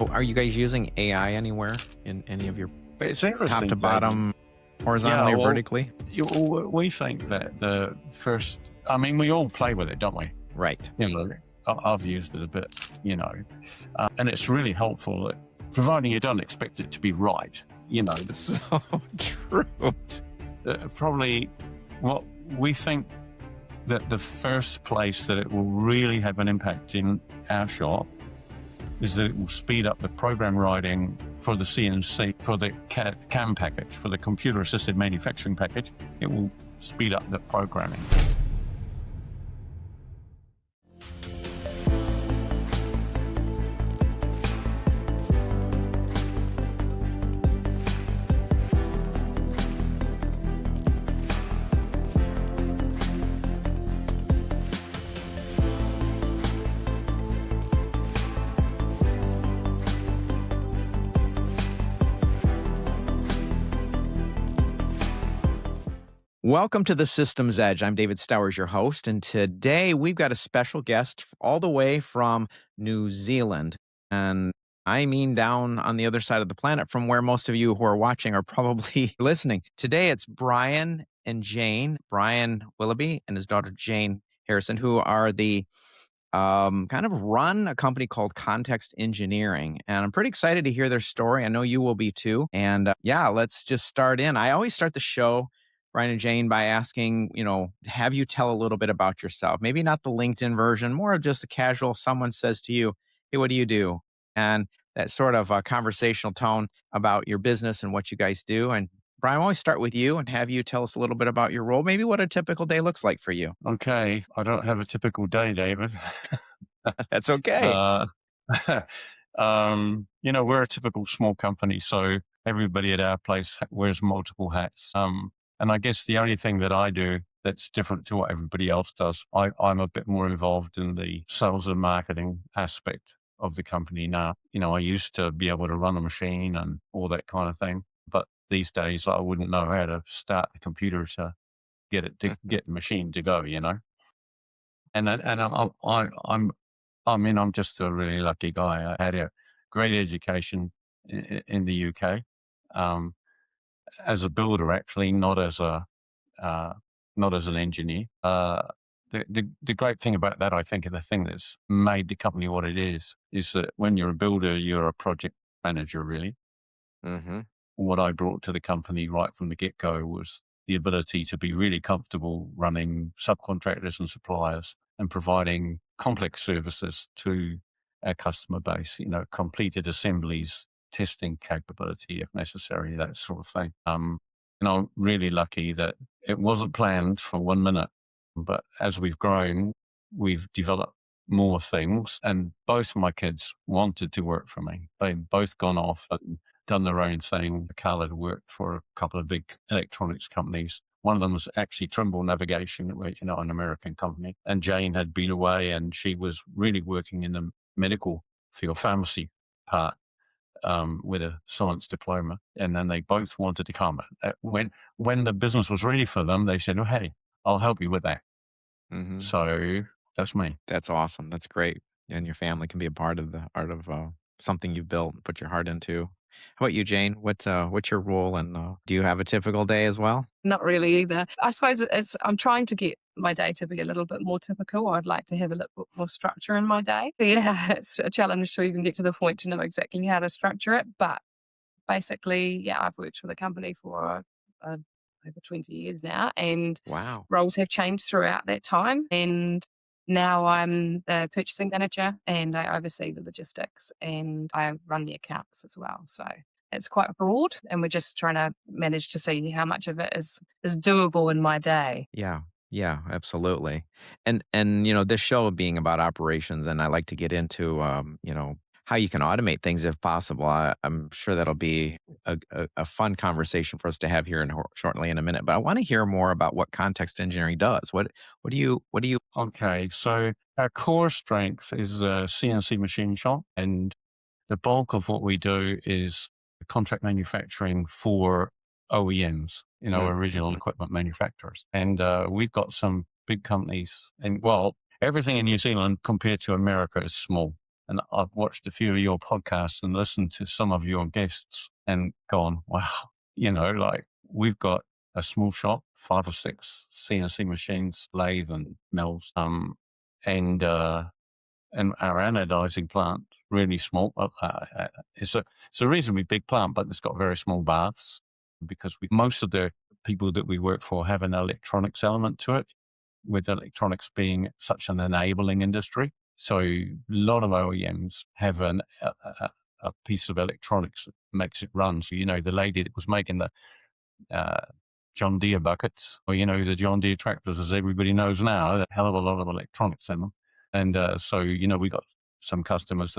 Are you guys using AI anywhere in any of your It's top interesting, to David. bottom, horizontally or well, vertically? we think that the first, we all play with it, don't we? Right. I've used it a bit, and it's really helpful, providing you don't expect it to be right, It's so true. Probably what we think that the first place that it will really have an impact in our shop is that it will speed up the program writing for the CNC, for the CAM package, for the computer-assisted manufacturing package. It will speed up the programming. Welcome to the Systems Edge. I'm David Stowers, your host, and today we've got a special guest all the way from New Zealand. And I mean down on the other side of the planet from where most of you who are watching are probably listening. Today it's Brian and Jane, Brian Willoughby and his daughter Jane Harrison, who are the kind of run a company called Contex Engineering. And I'm pretty excited to hear their story. I know you will be too. And let's just start in. I always start the show, Brian and Jane, by asking, have you tell a little bit about yourself? Maybe not the LinkedIn version, more of just a casual, someone says to you, hey, what do you do? And that sort of a conversational tone about your business and what you guys do. And Brian, I always start with you and have you tell us a little bit about your role, maybe what a typical day looks like for you. Okay, I don't have a typical day, David. That's okay. We're a typical small company, so everybody at our place wears multiple hats. And I guess the only thing that I do that's different to what everybody else does, I'm a bit more involved in the sales and marketing aspect of the company now. I used to be able to run a machine and all that kind of thing, but these days I wouldn't know how to start the computer to get the machine to go. I'm just a really lucky guy. I had a great education in the UK. As a builder, actually, not as an engineer. The great thing about that, I think, and the thing that's made the company what it is that when you're a builder, you're a project manager, really. Mm-hmm. What I brought to the company right from the get-go was the ability to be really comfortable running subcontractors and suppliers and providing complex services to our customer base, completed assemblies, testing capability if necessary, that sort of thing. And I'm really lucky that it wasn't planned for 1 minute, but as we've grown, we've developed more things, and both of my kids wanted to work for me. They've both gone off and done their own thing. Carla had worked for a couple of big electronics companies. One of them was actually Trimble Navigation, an American company. And Jane had been away, and she was really working in the medical field, pharmacy part, with a science diploma. And then they both wanted to come. When the business was ready for them, they said, "Oh, hey, I'll help you with that." Mm-hmm. So that's me. That's awesome. That's great. And your family can be a part of the art of something you've built and put your heart into. How about you, Jane? What's your role, and do you have a typical day as well? Not really either. I suppose I'm trying to get my day to be a little bit more typical. I'd like to have a little bit more structure in my day. But yeah, it's a challenge to even get to the point to know exactly how to structure it. But basically, I've worked for the company for over 20 years now, and Wow. roles have changed throughout that time. And now I'm the purchasing manager, and I oversee the logistics, and I run the accounts as well. So it's quite broad, and we're just trying to manage to see how much of it is doable in my day. Yeah. Yeah, absolutely. And this show being about operations, and I like to get into how you can automate things if possible. I'm sure that'll be a fun conversation for us to have here shortly in a minute. But I want to hear more about what Context Engineering does. What do you? Okay, so our core strength is a CNC machine shop, and the bulk of what we do is contract manufacturing for OEMs, original equipment manufacturers. And we've got some big companies, and everything in New Zealand compared to America is small. And I've watched a few of your podcasts and listened to some of your guests and gone, wow, like we've got a small shop, 5 or 6 CNC machines, lathe and mills, and our anodizing plant, really small. It's a reasonably big plant, but it's got very small baths because most of the people that we work for have an electronics element to it, with electronics being such an enabling industry. So a lot of OEMs have a piece of electronics that makes it run. So, the lady that was making the John Deere buckets, or, the John Deere tractors, as everybody knows now, a hell of a lot of electronics in them. And so, we got some customers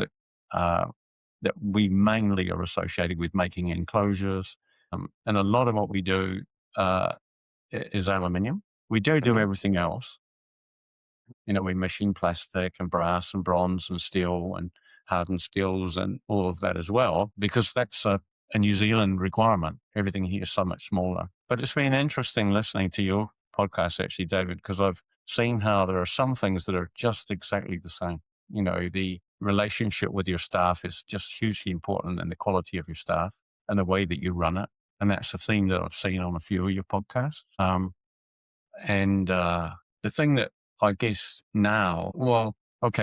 that we mainly are associated with making enclosures. And a lot of what we do is aluminium. We do everything else. We machine plastic and brass and bronze and steel and hardened steels and all of that as well, because that's a New Zealand requirement. Everything here is so much smaller. But it's been interesting listening to your podcast, actually, David, because I've seen how there are some things that are just exactly the same. The relationship with your staff is just hugely important, and the quality of your staff and the way that you run it. And that's a theme that I've seen on a few of your podcasts. And the thing that I guess now,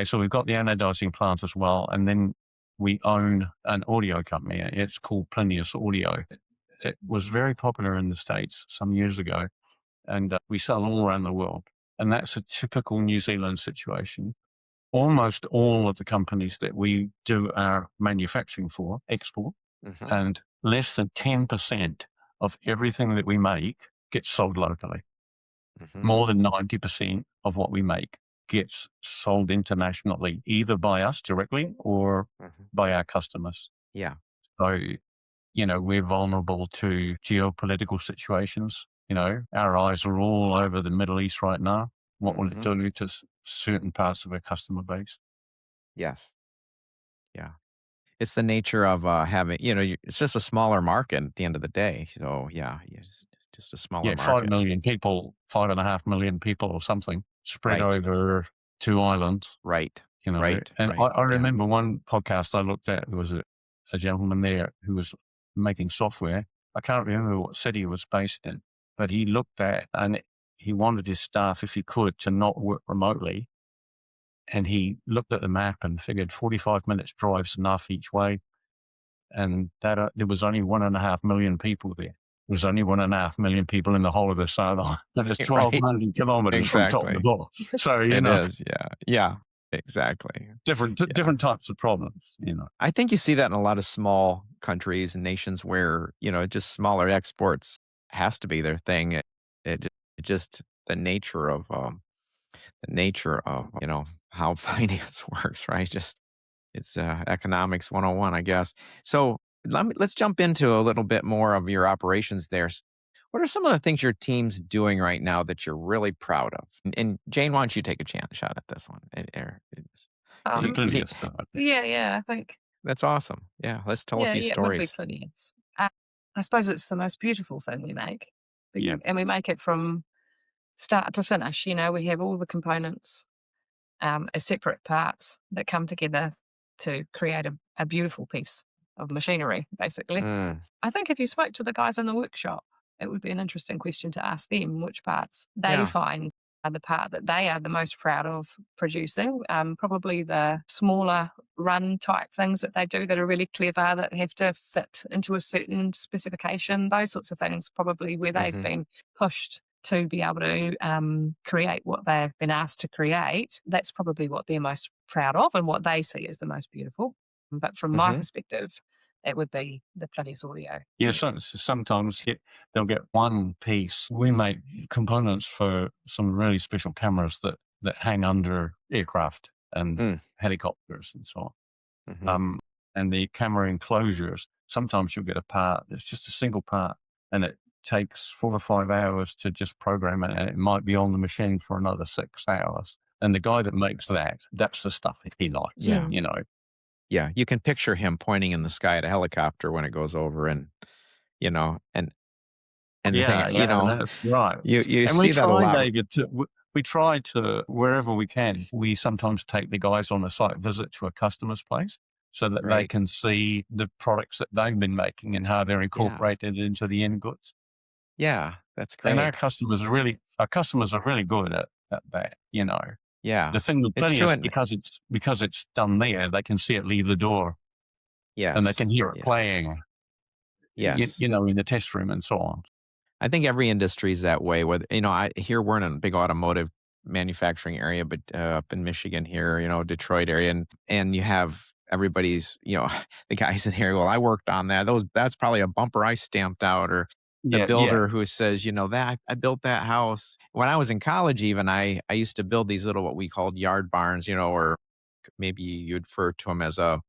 so we've got the anodizing plant as well, and then we own an audio company. It's called Plinius Audio. It was very popular in the States some years ago, and we sell all around the world. And that's a typical New Zealand situation. Almost all of the companies that we do our manufacturing for export, and less than 10% of everything that we make gets sold locally. More than 90% of what we make gets sold internationally, either by us directly or by our customers. Yeah. So, we're vulnerable to geopolitical situations. Our eyes are all over the Middle East right now. What will it do to certain parts of our customer base? Yes. Yeah. It's the nature of having, it's just a smaller market at the end of the day. So yeah, just a smaller Yeah, 5 market. million people, 5.5 million people or something spread Right. over 2 islands. Right. Right. And I remember one podcast I looked at, there was a gentleman there who was making software. I can't remember what city he was based in, but he looked at, and he wanted his staff, if he could, to not work remotely. And he looked at the map and figured 45 minutes drive's enough each way. And that there was only 1.5 million people there. There was only 1.5 million people in the whole of the South Island. And it's 1,200 kilometers from top to bottom. So, It is. Yeah. Yeah. Exactly. Different types of problems, I think you see that in a lot of small countries and nations where, just smaller exports has to be their thing. It just the nature of how finance works, right? Just it's economics 101, I guess. So let's jump into a little bit more of your operations there. What are some of the things your team's doing right now that you're really proud of? And Jane, why don't you take a shot at this one? Yeah, I think. That's awesome. Yeah, let's tell a few it would be stories. plenty. I suppose it's the most beautiful thing we make. Yeah. And we make it from start to finish. We have all the components as separate parts that come together to create a beautiful piece of machinery, basically. I think if you spoke to the guys in the workshop, it would be an interesting question to ask them which parts they find are the part that they are the most proud of producing. Probably the smaller run type things that they do that are really clever, that have to fit into a certain specification, those sorts of things, probably where they've been pushed to be able to create what they've been asked to create. That's probably what they're most proud of and what they see as the most beautiful. But from my perspective, it would be the Plinius Audio. Yeah, sometimes they'll get one piece. We make components for some really special cameras that hang under aircraft and helicopters and so on. And the camera enclosures, sometimes you'll get a part, it's just a single part, and it takes 4 or 5 hours to just program it, and it might be on the machine for another 6 hours. And the guy that makes that's the stuff that he likes, Yeah, you can picture him pointing in the sky at a helicopter when it goes over, and and the thing, that's right. you And see we that a try, lot. David, we try to, wherever we can, we sometimes take the guys on a site visit to a customer's place so that they Right. can see the products that they've been making and how they're Yeah. incorporated into the end goods. Yeah. That's And great. our customers are really good at that, you know. Yeah. The thing with It's plenty true. is And because it's done there, they can see it leave the door and they yes. can hear it Yeah. playing, Yes. you know, in the test room and so on. I think every industry is that way. Whether I here we're in a big automotive manufacturing area, but up in Michigan here, Detroit area, and you have everybody's, the guys in here. Well, I worked on that. That's probably a bumper I stamped out, or the Yeah, yeah. builder who says, that I built that house when I was in college. Even I used to build these little what we called yard barns, or maybe you'd refer to them as a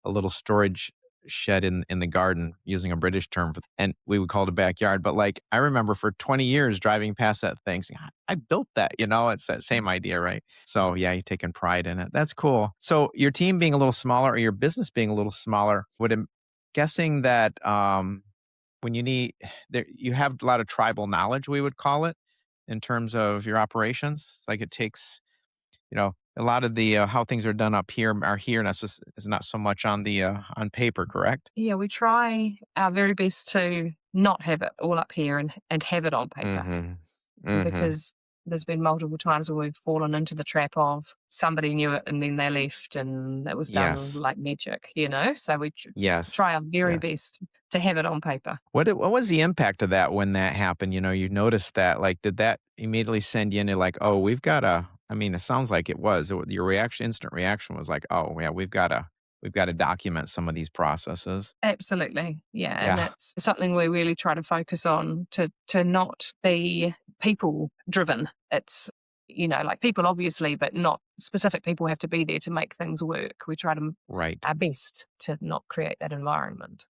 little storage shed in the garden, using a British term, and we would call it a backyard. But like I remember for 20 years driving past that thing, saying, I built that. It's that same idea, right? So yeah, you're taking pride in it. That's cool. So your team being a little smaller, or your business being a little smaller, guessing that when you need there, you have a lot of tribal knowledge, we would call it, in terms of your operations. Like it takes a lot of the how things are done up here are here, and that's just is not so much on the on paper, correct? Yeah, we try our very best to not have it all up here and have it on paper, Mhm. Mhm. because there's been multiple times where we've fallen into the trap of somebody knew it and then they left and it was done Yes. like magic. So we Yes. try our very Yes. best to have it on paper. What was the impact of that when that happened? You noticed that, like, did that immediately send you into like, oh, we've got to? I mean, it sounds like it was. Your instant reaction was like, oh yeah, we've got to document some of these processes. Absolutely. Yeah. And Yeah. it's something we really try to focus on to not be people driven. It's, like people obviously, but not specific people have to be there to make things work. We try to Right. our best to not create that environment.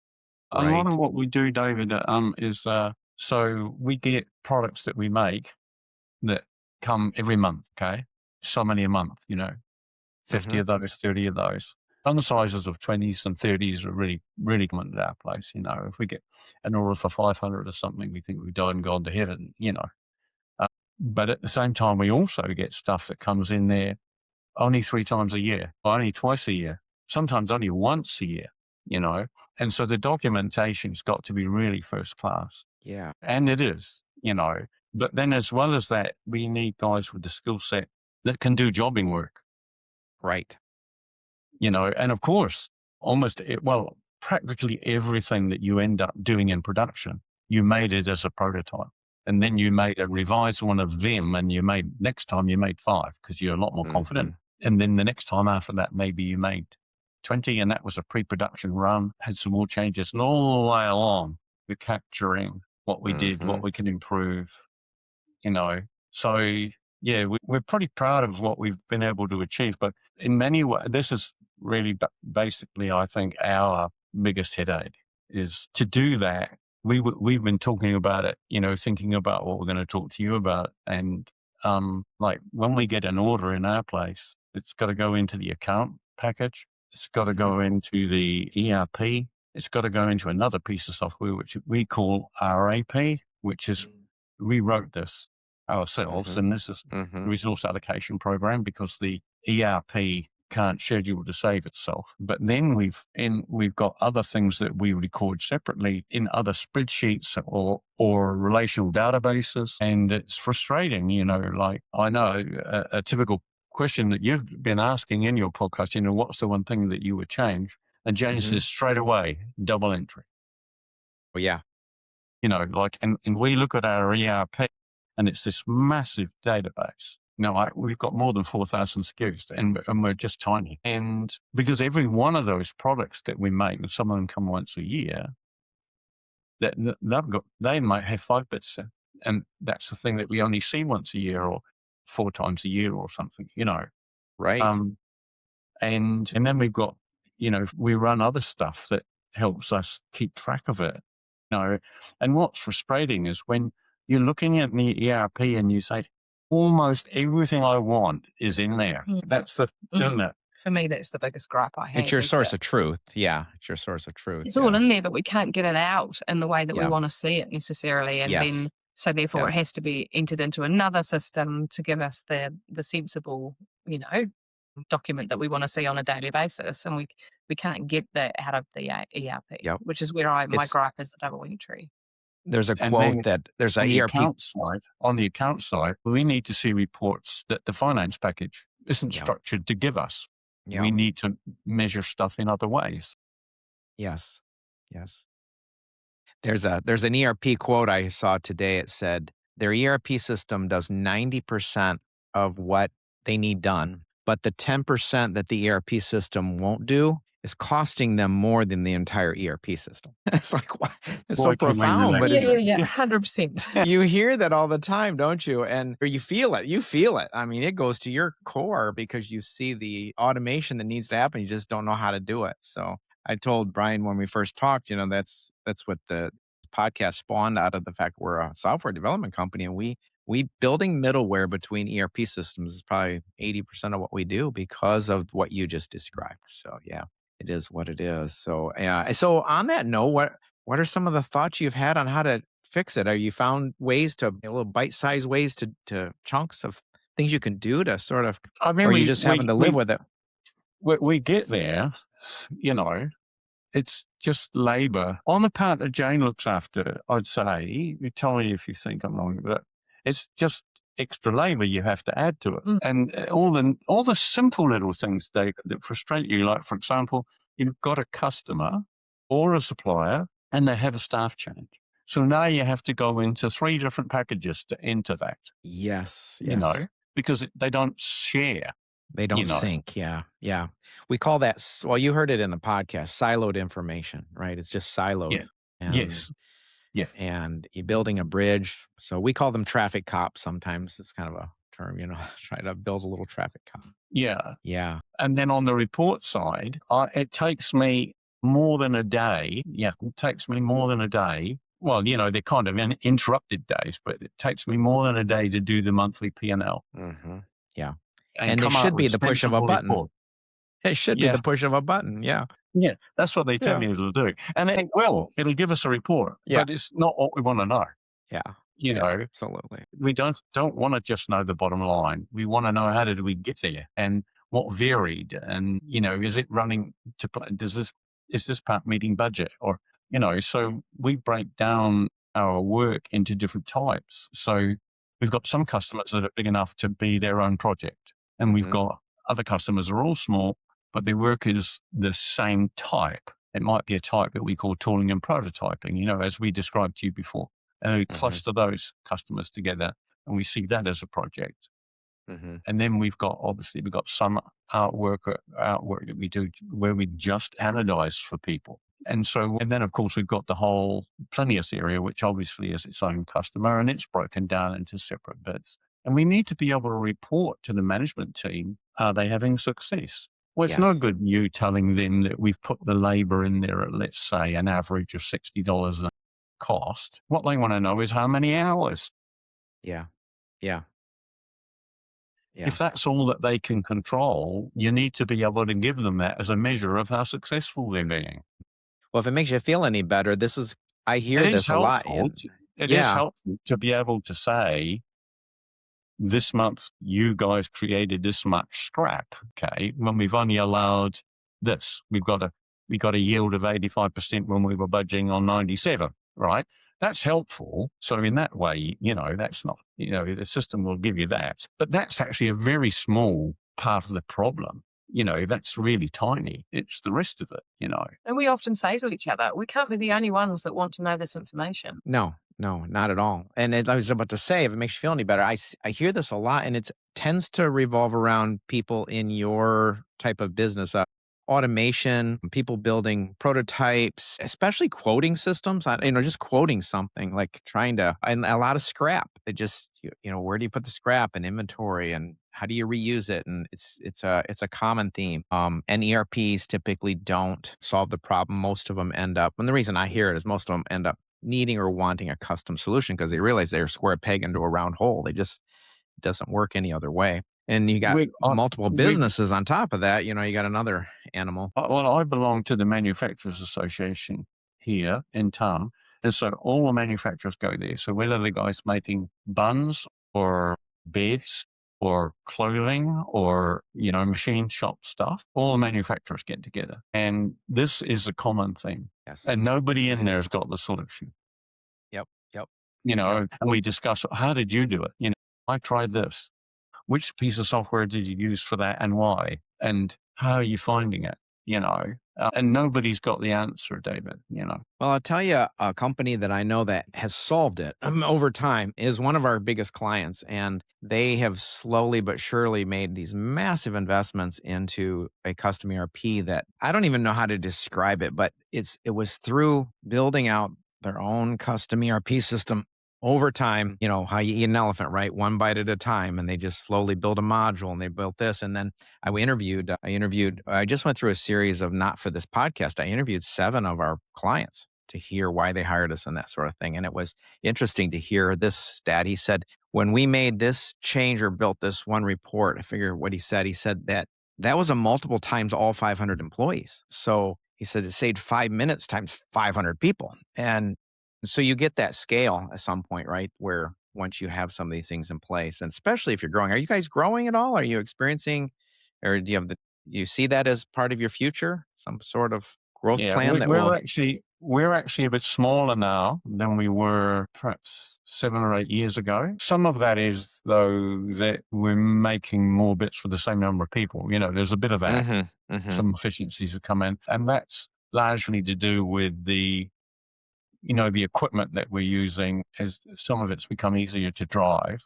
A lot of Right. what we do, David, is so we get products that we make that come every month. Okay, so many a month. 50 Mhm. of those, 30 of those. Some sizes of 20s and 30s are really, really common at our place. If we get an order for 500 or something, we think we've died and gone to heaven. Uh, but at the same time, we also get stuff that comes in there only 3 times a year, only twice a year, sometimes only once a year, you know. And so the documentation's got to be really first class. Yeah. And it is. But then as well as that, we need guys with the skill set that can do jobbing work. Right. And of course, practically everything that you end up doing in production, you made it as a prototype. And then you made a revised one of them, and next time you made 5 because you're a lot more confident. Mhm. And then the next time after that, maybe you made 20, and that was a pre-production run, had some more changes. And all the way along, we're capturing what we did, what Mhm. we can improve, you know. So yeah, we're pretty proud of what we've been able to achieve. But in many ways, this is really basically, I think, our biggest headache is to do that. We've been talking about it, thinking about what we're going to talk to you about. And like when we get an order in our place, it's got to go into the account package. It's got to Mhm. go into the ERP. It's got to go into another piece of software, which we call RAP, which is we wrote this ourselves, Mhm. and this is Mhm. resource allocation program because the ERP can't schedule to save itself. But then we've got other things that we record separately in other spreadsheets or relational databases, and it's frustrating. Like I know a typical question that you've been asking in your podcast. What's the one thing that you would change? And James Mhm. says straight away, double entry. Oh yeah. And we look at our ERP and it's this massive database. We've got more than 4,000 SKUs and we're just tiny. And because every one of those products that we make, and some of them come once a year, they might have 5 bits. And that's the thing that we only see once a year or 4 times a year or something. Right. Um, and then we've got, we run other stuff that helps us keep track of it. And what's frustrating is when you're looking at the ERP and you say, almost everything I want is in there. Mm. That's the, isn't it? For me, that's the biggest gripe I It's have your is source that of truth. Yeah. It's your source of truth. it's all Yeah. in there, but we can't get it out in the way that we Yeah. want to see it necessarily. And then Yes. So therefore, it Yes. has to be entered into another system to give us the sensible, document that we want to see on a daily basis, and we can't get that out of the ERP, Yep. which is where my It's gripe is the double entry. there's a And quote then that there's a on the ERP. account side, we need to see reports that the finance package isn't Yep. structured to give us. We Yep. need to measure stuff in other ways. Yes. Yes. There's an ERP quote I saw today. It said their ERP system does 90% of what they need done, but the 10% that the ERP system won't do is costing them more than the entire ERP system. It's like, what? It's so Boy, can we profound, relate but to Yeah, is yeah, that. yeah, Yeah. 100%. you hear that all the time, don't you? And or you feel it. You feel it. I mean, it goes to your core because you see the automation that needs to happen. You just don't know how to do it. So I told Brian when we first talked, that's what the podcast spawned out of the fact we're a software development company, and we building middleware between ERP systems is probably 80% of what we do because of what you just described. So yeah, it is what it is. So yeah. So on that note, what are some of the thoughts you've had on how to fix it? Are you found ways to little bite-sized ways to chunks of things you can do to sort of, I or mean, are you just having to live with it? we get there, you know, it's just labor. On the part that Jane looks after, I'd say, you tell me if you think I'm wrong, but it's just extra labor you have to add to it. Mm. And all the simple little things that frustrate you, like, for example, you've got a customer or a supplier and they have a staff change. So now you have to go into 3 different packages to enter that, Yes, you know, yes. because they don't share, They don't you know. sync. Yeah, yeah. We call that, well, you heard it in the podcast, siloed information, right? It's just siloed. Yeah. And Yes. Yeah. and you're building a bridge. So we call them traffic cops sometimes. It's kind of a term, try to build a little traffic cop. Yeah. Yeah. And then on the report side, it takes me more than a day. Yeah, it takes me more than a day. Well, they're kind of interrupted days, but it takes me more than a day to do the monthly P&L Mm-hmm. Yeah. and And it come out should be with the push of a sensible button. report. It should be Yeah, the push of a button. Yeah. yeah, that's what they tell Yeah. me it'll do. And it'll give us a report, Yeah. but it's not what we want to know. Yeah. You Yeah. know, Absolutely. we don't want to just know the bottom line. We want to know, how did we get there and what varied, and is it running to is this part meeting budget, or so we break down our work into different types. So we've got some customers that are big enough to be their own project, and we've Mhm. got other customers that are all small, but their work is the same type. It might be a type that we call tooling and prototyping, as we described to you before. And we Mhm. cluster those customers together, and we see that as a project. Mhm. And then we've got some outwork that we do where we just anodize for people. And then of course we've got the whole Plinius area, which obviously is its own customer, and it's broken down into separate bits. And we need to be able to report to the management team, are they having success? Well, it's no Yes. good you telling them that we've put the labor in there at, let's say, an average of $60 a cost. What they want to know is how many hours. Yeah. Yeah. Yeah. If that's all that they can control, you need to be able to give them that as a measure of how successful they're being. Well, if it makes you feel any better, I hear It is this a lot. helpful. It is Yeah. helpful to be able to say, this month you guys created this much scrap. Okay, when we've only allowed this, we got a yield of 85% when we were budgeting on 97. Right. That's helpful. So in that way, that's not, the system will give you that, but that's actually a very small part of the problem. That's really tiny. It's the rest of it. And we often say to each other, we can't be the only ones that want to know this information. No, not at all. And I was about to say, if it makes you feel any better, I hear this a lot, and it tends to revolve around people in your type of business. Automation, people building prototypes, especially quoting systems, just quoting something, like and a lot of scrap. They just, where do you put the scrap and inventory, and how do you reuse it? And it's a common theme. And ERPs typically don't solve the problem. Most of them end up, and the reason I hear it is most of them end up needing or wanting a custom solution because they realize they're a square peg into a round hole. It doesn't work any other way. And you got multiple businesses on top of that. You got another animal. Well, I belong to the Manufacturers Association here in town, And so all the manufacturers go there. So whether the guy's making buns or beds or clothing or, machine shop stuff, all the manufacturers get together. And this is a common thing. Yes. And nobody in there has got the solution. Yep. Yep. And we discuss, how did you do it? I tried this. Which piece of software did you use for that and why? And how are you finding it? And nobody's got the answer, David, Well, I'll tell you, a company that I know that has solved it over time is one of our biggest clients. And they have slowly but surely made these massive investments into a custom ERP that I don't even know how to describe it, but it was through building out their own custom ERP system over time. How you eat an elephant, right? One bite at a time. And they just slowly build a module, and they built this. And then I just went through a series of, not for this podcast, I interviewed 7 of our clients to hear why they hired us and that sort of thing. And it was interesting to hear this stat. He said, when we made this change or built this one report, I figure what he said that was a multiple times all 500 employees. So he said it saved 5 minutes times 500 people. And so you get that scale at some point, right? Where once you have some of these things in place, and especially if you're growing, are you guys growing at all? Are you experiencing, or do you see that as part of your future? Some sort of growth plan that will? We're actually a bit smaller now than we were perhaps 7 or 8 years ago. Some of that is, though, that we're making more bits for the same number of people. There's a bit of that. Some efficiencies have come in, and that's largely to do with the equipment that we're using, as some of it's become easier to drive,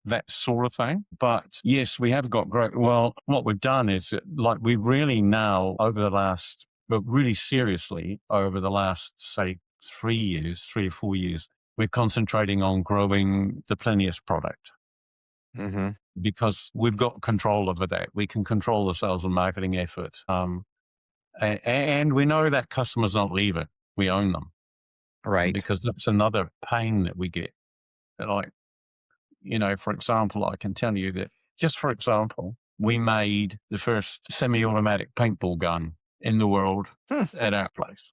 that sort of thing. But yes, we have got great. Well, what we've done is we really now really seriously over the last, say, 3 or 4 years, we're concentrating on growing the Plinius product. Because we've got control over that. We can control the sales and marketing effort. And we know that customers don't leave it. We own them. Right. Because that's another pain that we get. For example, I can tell you that, just for example, we made the first semi-automatic paintball gun in the world at our place.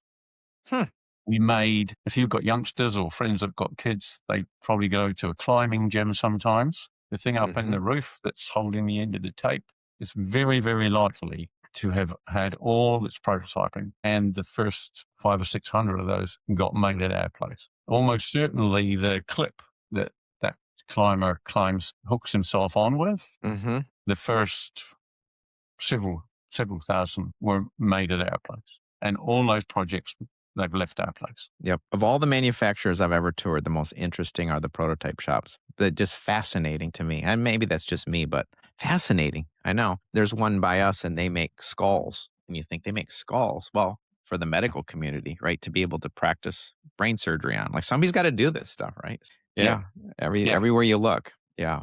We made, if you've got youngsters or friends that've got kids, they probably go to a climbing gym sometimes. The thing up in the roof that's holding the end of the tape is very, very likely to have had all its prototyping, and the first 500 or 600 of those got made at our place. Almost certainly the clip that climber hooks himself on with, the first several thousand were made at our place. And all those projects, they've left our place. Yep. Of all the manufacturers I've ever toured, the most interesting are the prototype shops. They're just fascinating to me. And maybe that's just me, but fascinating. I know. There's one by us, and they make skulls. And you think they make skulls? Well, for the medical community, right? To be able to practice brain surgery on. Like, somebody's got to do this stuff, right? Yeah. Everywhere you look. Yeah.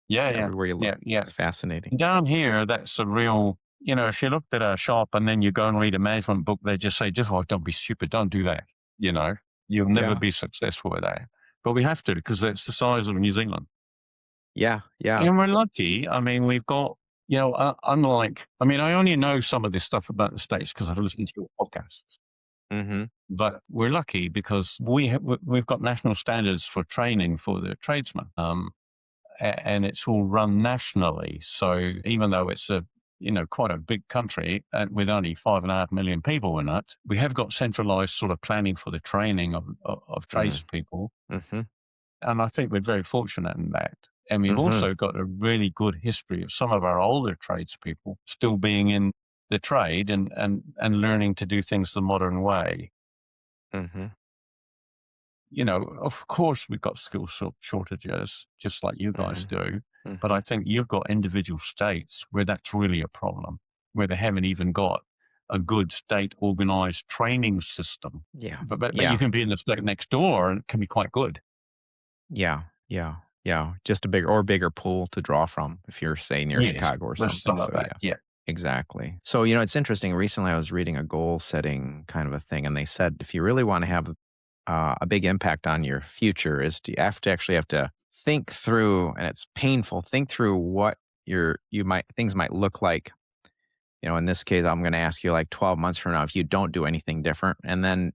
Everywhere you look. It's fascinating. Down here, that's a real, if you looked at our shop and then you go and read a management book, they just say, don't be stupid. Don't do that. You'll never be successful with that. But we have to, because it's the size of New Zealand. Yeah. And we're lucky. I mean, we've got, I only know some of this stuff about the States because I've listened to your podcasts. But we're lucky because we've got national standards for training for the tradesmen. And it's all run nationally. So even though it's quite a big country with only 5.5 million people in it, we have got centralized sort of planning for the training of tradespeople. And I think we're very fortunate in that. And we've also got a really good history of some of our older tradespeople still being in the trade and learning to do things the modern way. Of course, we've got skill shortages, just like you guys do. But I think you've got individual states where that's really a problem, where they haven't even got a good state organized training system. Yeah. But you can be in the state next door and it can be quite good. Yeah. Just a bigger pool to draw from if you're, say, near Chicago or something. So, yeah. Exactly. So, it's interesting. Recently, I was reading a goal setting kind of a thing, and they said if you really want to have a big impact on your future, you have to think through, and it's painful. Think through what things might look like. In this case, I'm going to ask you, like, 12 months from now, if you don't do anything different, and then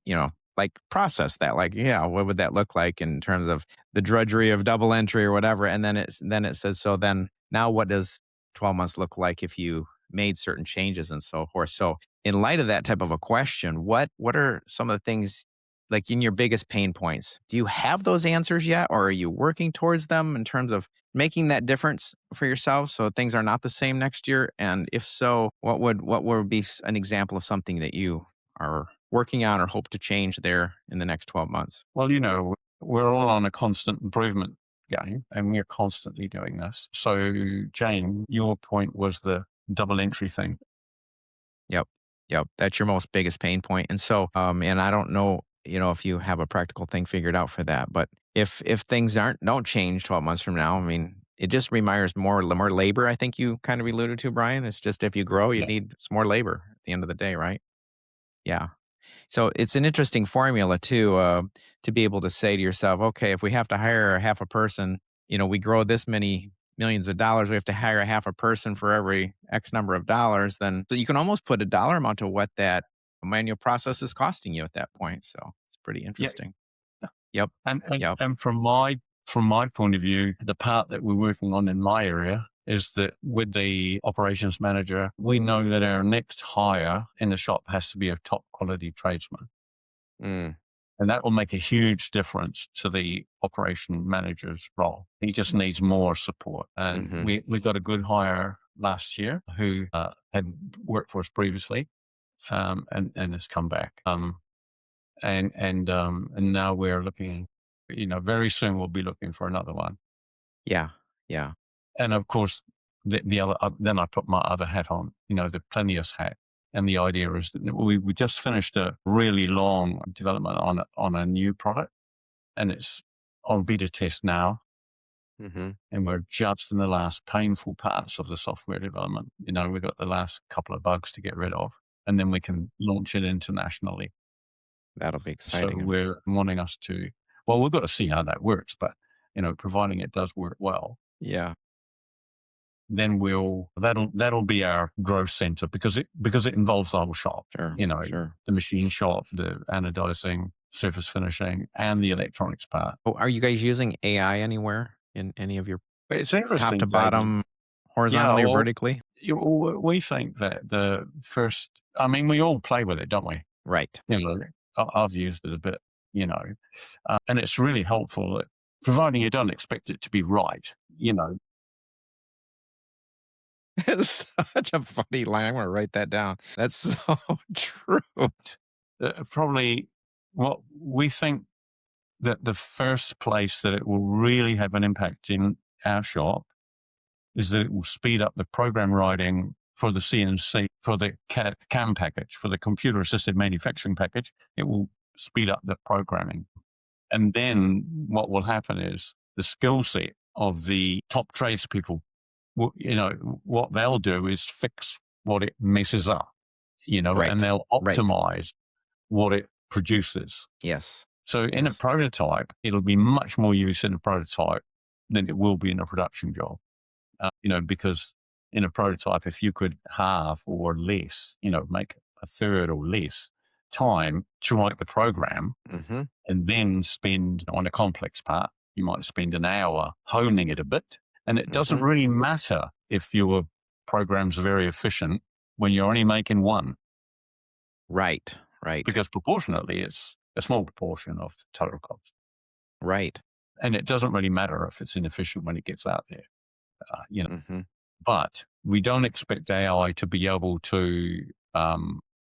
like process that. Like, yeah, what would that look like in terms of the drudgery of double entry or whatever? And then it says, so then now what does 12 months look like if you made certain changes and so forth? So in light of that type of a question, what are some of the things like in your biggest pain points? Do you have those answers yet, or are you working towards them in terms of making that difference for yourself so things are not the same next year? And if so, what would be an example of something that you are working on or hope to change there in the next 12 months? Well, you know, we're all on a constant improvement game and we're constantly doing this. So, Jane, your point was the double entry thing. Yep. Yep. That's your most biggest pain point. And so, and I don't know, if you have a practical thing figured out for that, but if things don't change 12 months from now, I mean, it just requires more labor. I think you kind of alluded to, Brian. It's just if you grow, you Yeah. need some more labor at the end of the day, right? Yeah. So it's an interesting formula too, to be able to say to yourself, okay, if we have to hire a half a person, we grow this many millions of dollars, we have to hire a half a person for every X number of dollars, then so you can almost put a dollar amount to what that manual process is costing you at that point. So it's pretty Yeah. interesting. Yep. Yep. And from my point of view, the part that we're working on in my area is that with the operations manager, we know that our next hire in the shop has to be a top quality tradesman. Mm, And that will make a huge difference to the operation manager's role. He just needs more support. And hmm we got a good hire last year who had worked for us previously and has come back. And now we're looking, very soon we'll be looking for another one. Yeah. Yeah. And of course, the other, then I put my other hat on, the Plinius hat. And the idea is that we just finished a really long development on a new product, and it's on beta test now. hmm And we're just in the last painful parts of the software development. We've got the last couple of bugs to get rid of, and then we can launch it internationally. That'll be So exciting. we're wanting us to, well, we've got to see how that works, but providing it does work well, Yeah. then that'll be our growth center because it involves the whole shop. Sure. Sure. The machine shop, the anodizing, surface finishing, and the electronics part. Oh, are you guys using AI anywhere in any of your It's top interesting, to David. bottom, Yeah, horizontally or well, vertically? we think that the first, I mean, we all play with it, don't we? Right. I've used it a bit, and it's really helpful, providing you don't expect it to be right. It's such a funny line. I'm gonna write that down. That's so true. Probably what we think that the first place that it will really have an impact in our shop is that it will speed up the program writing for the CNC, for the CAM package, for the computer assisted manufacturing package. It will speed up the programming. And then what will happen is the skill set of the top tradespeople, what they'll do is fix what it messes up, and Right. they'll Right. optimize what it produces. Yes. So in a Yes. prototype, it'll be much more use in a prototype than it will be in a production job. Because in a prototype, if you could halve or less, make a third or less time to write the program hmm and then spend on a complex part, you might spend an hour honing it a bit. And it doesn't hmm really matter if your program's very efficient when you're only making one, Right. Right. because proportionately, it's a small proportion of the total cost. Right. And it doesn't really matter if it's inefficient when it gets out there, hmm but we don't expect AI to be able to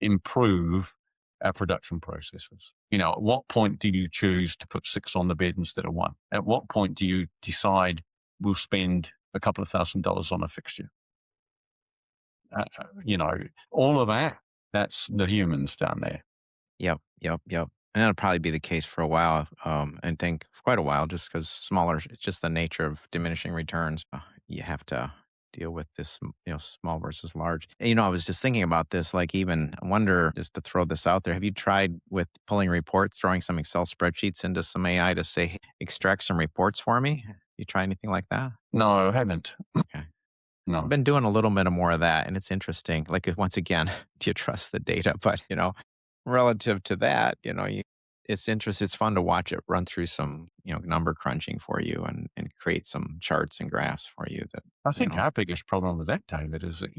improve our production processes. At what point do you choose to put 6 on the bed instead of 1? At what point do you decide we'll spend a couple of $1,000s on a fixture? All of that's the humans down there. Yep. Yep. Yep. And that'll probably be the case for a while. And think for quite a while, just because smaller. It's just the nature of diminishing returns. You have to deal with this, small versus large. And, I was just thinking about this. Like, even I wonder, just to throw this out there, have you tried with pulling reports, throwing some Excel spreadsheets into some AI to say, extract some reports for me? You try anything like that? No, I haven't. Okay. I've No. been doing a little bit of more of that, and it's interesting. Like, once again, do you trust the data? But, relative to that, it's interesting. It's fun to watch it run through some, number crunching for you and create some charts and graphs for you that, I you think know, our biggest problem with that, David, is that,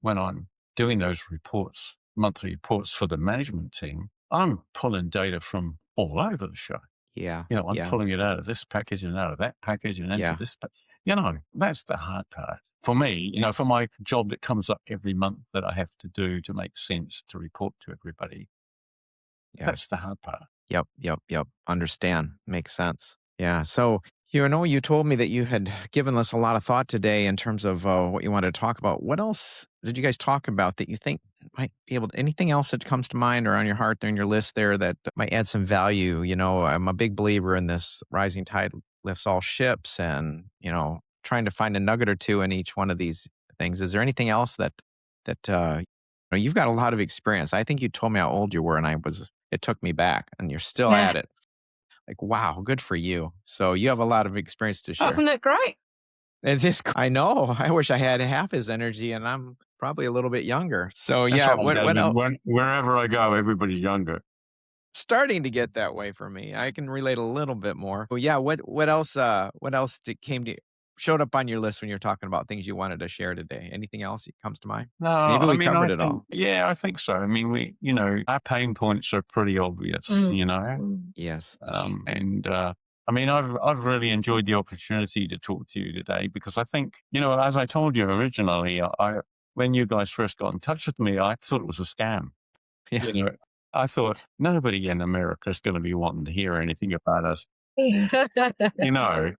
when I'm doing those reports, monthly reports for the management team, I'm pulling data from all over the show. yeah, I'm yeah, pulling it out of this package and out of that package and into yeah. this. That's the hard part for me, for my job that comes up every month that I have to do to make sense to report to everybody. Yeah. That's the hard part. Yep, yep, yep. Understand. Makes sense. Yeah. So, you told me that you had given us a lot of thought today in terms of what you wanted to talk about. What else did you guys talk about that you think might be able to, anything else that comes to mind or on your heart there in your list there that might add some value? I'm a big believer in this rising tide lifts all ships and, trying to find a nugget or two in each one of these things. Is there anything else that you've got a lot of experience. I think you told me how old you were and it took me back and you're still Yeah. at it. Like, wow, good for you. So you have a lot of experience to share. Wasn't it great? I know. I wish I had half his energy and I'm probably a little bit younger. So That's yeah, all, what David. else? Wherever I go, everybody's younger. Starting to get that way for me. I can relate a little bit more. But yeah, what else showed up on your list when you're talking about things you wanted to share today? Anything else that comes to mind? No, Maybe I we mean, covered it all. I think so. I mean, our pain points are pretty obvious, Yes. and I mean, I've really enjoyed the opportunity to talk to you today because I think, as I told you originally, when you guys first got in touch with me, I thought it was a scam. Yeah. I thought nobody in America is going to be wanting to hear anything about us, you know.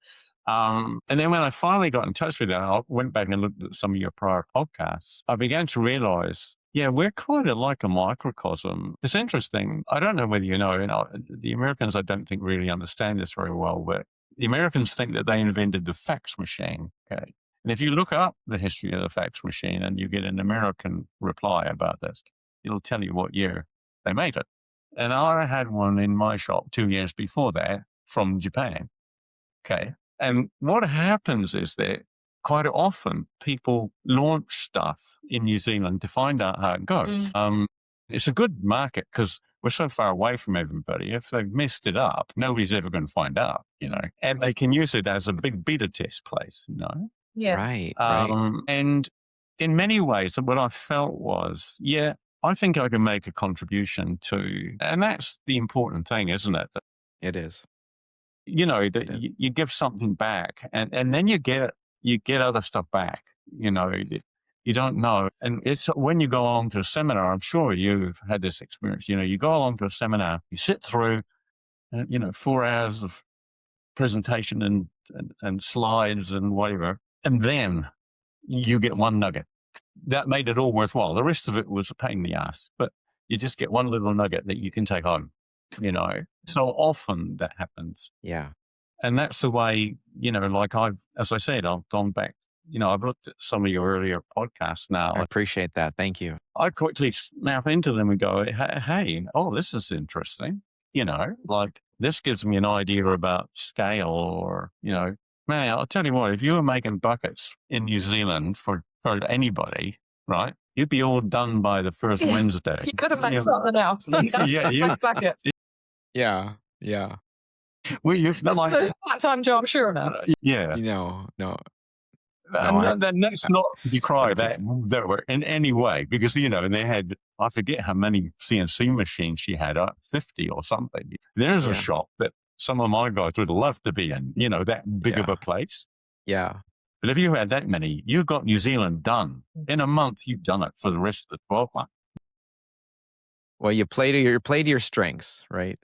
And then when I finally got in touch with you, I went back and looked at some of your prior podcasts. I began to realize, yeah, we're kind of like a microcosm. It's interesting. I don't know whether the Americans, I don't think really understand this very well, but the Americans think that they invented the fax machine. Okay. And if you look up the history of the fax machine and you get an American reply about this, it'll tell you what year they made it. And I had one in my shop 2 years before that from Japan. Okay. And what happens is that quite often people launch stuff in New Zealand to find out how it goes. It's a good market because we're so far away from everybody. If they've messed it up, nobody's ever going to find out, and they can use it as a big beta test place. Yeah. Right. Right. And in many ways, what I felt was, yeah, I think I can make a contribution to, and that's the important thing, isn't it? It is. That It is. you give something back and then you get other stuff back, you don't know. And it's when you go along to a seminar, I'm sure you've had this experience, you go along to a seminar, you sit through, 4 hours of presentation and slides and whatever, and then you get one nugget. That made it all worthwhile. The rest of it was a pain in the ass, but you just get one little nugget that you can take home, So often that happens. Yeah. And that's the way, as I said, I've gone back, I've looked at some of your earlier podcasts now. I appreciate that. Thank you. I quickly snap into them and go, hey, this is interesting. This gives me an idea about scale or, man, I'll tell you what, if you were making buckets in New Zealand for anybody, right, you'd be all done by the first Wednesday. You could have made something else. Yeah, buckets. Yeah. Yeah. Well, It's a part-time job, sure enough. Yeah. No. And that's not to decry that were in any way, because, and they had, I forget how many CNC machines she had, 50 or something. There's a shop that some of my guys would love to be in, that big of a place. Yeah. But if you had that many, you got New Zealand done. In a month, you've done it for the rest of the 12 months. Well, you play to your strengths, right?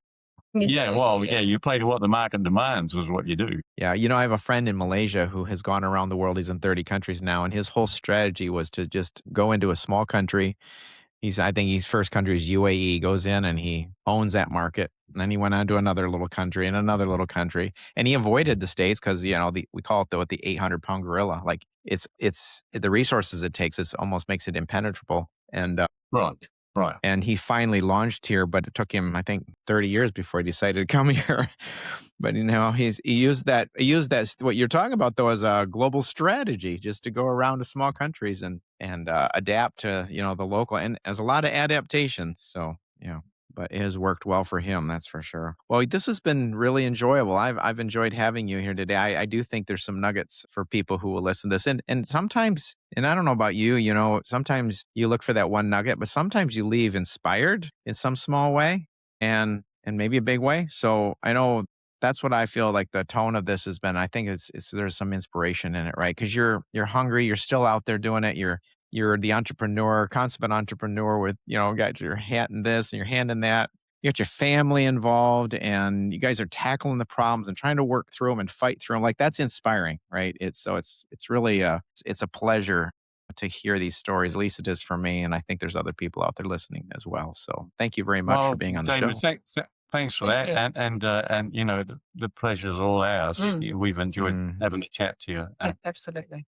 Yeah, well, you play to what the market demands is what you do. Yeah, I have a friend in Malaysia who has gone around the world. He's in 30 countries now, and his whole strategy was to just go into a small country. I think his first country is UAE. Goes in and he owns that market. And then he went on to another little country and another little country, and he avoided the States because we call it the 800-pound gorilla. Like it's the resources it takes. It almost makes it impenetrable. And Right. And he finally launched here, but it took him, I think, 30 years before he decided to come here. But he used that what you're talking about though as a global strategy, just to go around to small countries and adapt to the local. And there's a lot of adaptation. So but it has worked well for him, that's for sure. Well, this has been really enjoyable. I've enjoyed having you here today. I do think there's some nuggets for people who will listen to this. And sometimes, and I don't know about you, sometimes you look for that one nugget, but sometimes you leave inspired in some small way and maybe a big way. So I know that's what I feel like the tone of this has been. I think it's there's some inspiration in it, right? Because you're hungry, you're still out there doing it. You're the entrepreneur, consummate entrepreneur with, got your hand in this and your hand in that. You got your family involved and you guys are tackling the problems and trying to work through them and fight through them. Like that's inspiring, right? It's really it's a pleasure to hear these stories. At least it is for me. And I think there's other people out there listening as well. So thank you very much for Well, being on the David, show. thanks for Thank that, you. and the pleasure's all ours. Mm. We've enjoyed Mm. having a chat to you. Yeah, absolutely.